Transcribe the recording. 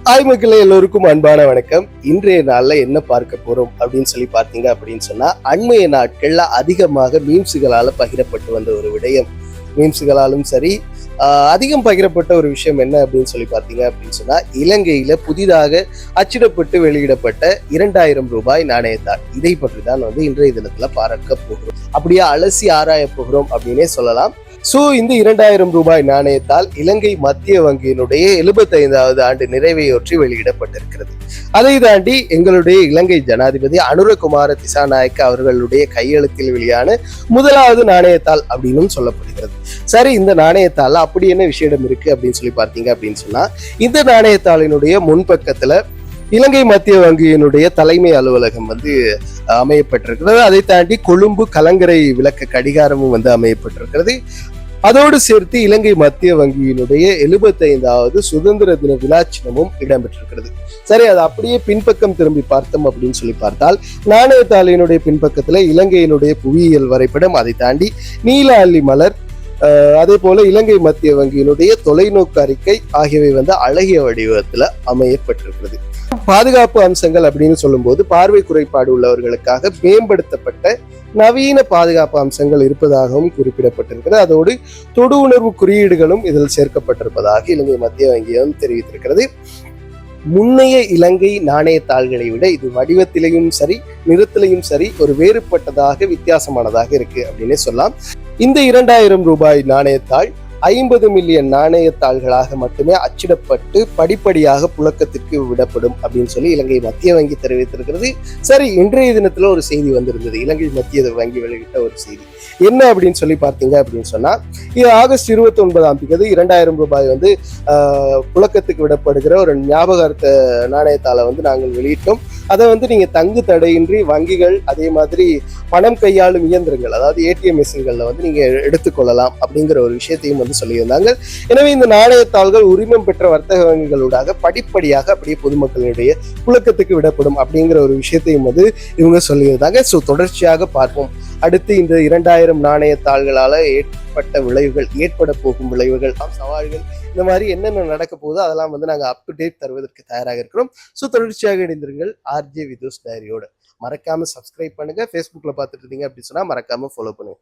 Hi மக்களே, எல்லோருக்கும் அன்பான வணக்கம். இன்றைய நாள்ல என்ன பார்க்க போறோம் அப்படின்னு சொல்லி பார்த்தீங்க அப்படின்னு சொன்னா, அண்மைய நாட்கள்ல அதிகமாக மீம்ஸுகளால பகிரப்பட்டு வந்த ஒரு விடயம். மீம்ஸுகளாலும் சரி, அதிகம் பகிரப்பட்ட ஒரு விஷயம் என்ன அப்படின்னு சொல்லி பார்த்தீங்க அப்படின்னு சொன்னா, இலங்கையில புதிதாக அச்சிடப்பட்டு வெளியிடப்பட்ட 2000 ரூபாய் நாணயத்தாள். இதை பற்றி தான் இன்றைய தினத்துல பார்க்க போகிறோம். அப்படியே அலசி ஆராய போகிறோம் அப்படின்னே சொல்லலாம். இந்த 2000 ரூபாய் நாணயத்தால் இலங்கை மத்திய வங்கியினுடைய 75வது ஆண்டு நிறைவையொற்றி வெளியிடப்பட்டிருக்கிறது. அதை தாண்டி எங்களுடைய இலங்கை ஜனாதிபதி அனுரகுமார திசாநாயக்க அவர்களுடைய கையெழுத்தில் வெளியான முதலாவது நாணயத்தாள் அப்படின்னு சொல்லப்படுகிறது. சரி, இந்த நாணயத்தாள் அப்படி என்ன விஷயம் இருக்கு அப்படின்னு சொல்லி பார்த்தீங்க அப்படின்னு சொன்னா, இந்த நாணயத்தாளினுடைய முன்பக்கத்துல இலங்கை மத்திய வங்கியினுடைய தலைமை அலுவலகம் அமையப்பட்டிருக்கிறது. அதை தாண்டி கொழும்பு கலங்கரை விளக்க கடிகாரமும் அமையப்பட்டிருக்கிறது. அதோடு சேர்த்து இலங்கை மத்திய வங்கியினுடைய 75வது சுதந்திர தின விழா சின்னமும் இடம்பெற்றிருக்கிறது. சரி, அது அப்படியே பின்பக்கம் திரும்பி பார்த்தோம் அப்படின்னு சொல்லி பார்த்தால், நாணயத்தாளினுடைய பின்பக்கத்துல இலங்கையினுடைய புவியியல் வரைபடம், அதை தாண்டி நீல அல்லி மலர், அதே போல இலங்கை மத்திய வங்கியினுடைய தொலைநோக்கு அறிக்கை ஆகியவை அழகிய வடிவத்துல அமையப்பட்டிருக்கிறது. பாதுகாப்பு அம்சங்கள் அப்படின்னு சொல்லும் போது, பார்வை குறைபாடு உள்ளவர்களுக்காக மேம்படுத்தப்பட்ட நவீன பாதுகாப்பு அம்சங்கள் இருப்பதாகவும் குறிப்பிடப்பட்டிருக்கிறது. அதோடு தொடு உணர்வு குறியீடுகளும் இதில் சேர்க்கப்பட்டிருப்பதாக இலங்கை மத்திய வங்கியம் தெரிவித்திருக்கிறது. முன்னைய இலங்கை நாணயத்தாள்களை விட இது வடிவத்திலையும் சரி, நிறத்திலையும் சரி ஒரு வேறுபட்டதாக, வித்தியாசமானதாக இருக்கு அப்படின்னே சொல்லலாம். இந்த 2000 ரூபாய் நாணயத்தாள் 50 மில்லியன் நாணயத்தாள்களாக மட்டுமே அச்சிடப்பட்டு படிப்படியாக புழக்கத்திற்கு விடப்படும் அப்படின்னு சொல்லி இலங்கை மத்திய வங்கி தெரிவித்திருக்கிறது. சரி, இன்றைய தினத்துல ஒரு செய்தி வந்திருந்தது. இலங்கை மத்திய வங்கி வெளியிட்ட ஒரு செய்தி என்ன அப்படின்னு சொல்லி பார்த்தீங்க அப்படின்னு சொன்னா, இது ஆகஸ்ட் 29ஆம் தேதி 2000 ரூபாய் புழக்கத்துக்கு விடப்படுகிற ஒரு ஞாபகார்த்த நாணயத்தாளை நாங்கள் வெளியிட்டோம். அதை நீங்க தங்கு தடையின்றி வங்கிகள், அதே மாதிரி பணம் கையாளும் இயந்திரங்கள், அதாவது ஏடிஎம் மிஷின்கள்ல நீங்க எடுத்துக்கொள்ளலாம் அப்படிங்கிற ஒரு விஷயத்தையும் சொல்லியிருந்தாங்க. எனவே இந்த நாணயத்தாள்கள் உரிமம் பெற்ற வர்த்தக வங்கிகளூடாக படிப்படியாக அப்படியே பொதுமக்களுடைய புழக்கத்துக்கு விடப்படும் அப்படிங்கிற ஒரு விஷயத்தையும் இவங்க சொல்லியிருந்தாங்க. தொடர்ச்சியாக பார்ப்போம். அடுத்து இந்த 2000 நாணயத்தாள்களால ஏற்பட்ட விளைவுகள், ஏற்பட போகும் விளைவுகள், சவால்கள், இந்த மாதிரி என்னென்ன நடக்க போகுதோ அதெல்லாம் நாங்கள் அப் டு டேட் தருவதற்கு தயாராக இருக்கிறோம். தொடர்ச்சியாக இணைந்திருங்கள் ஆர்ஜே விதோஸ் டைரியோட. மறக்காம சப்ஸ்கிரைப் பண்ணுங்க. ஃபேஸ்புக்ல பார்த்துட்டு இருந்தீங்க அப்படின்னு சொன்னா மறக்காம ஃபாலோ பண்ணுங்க.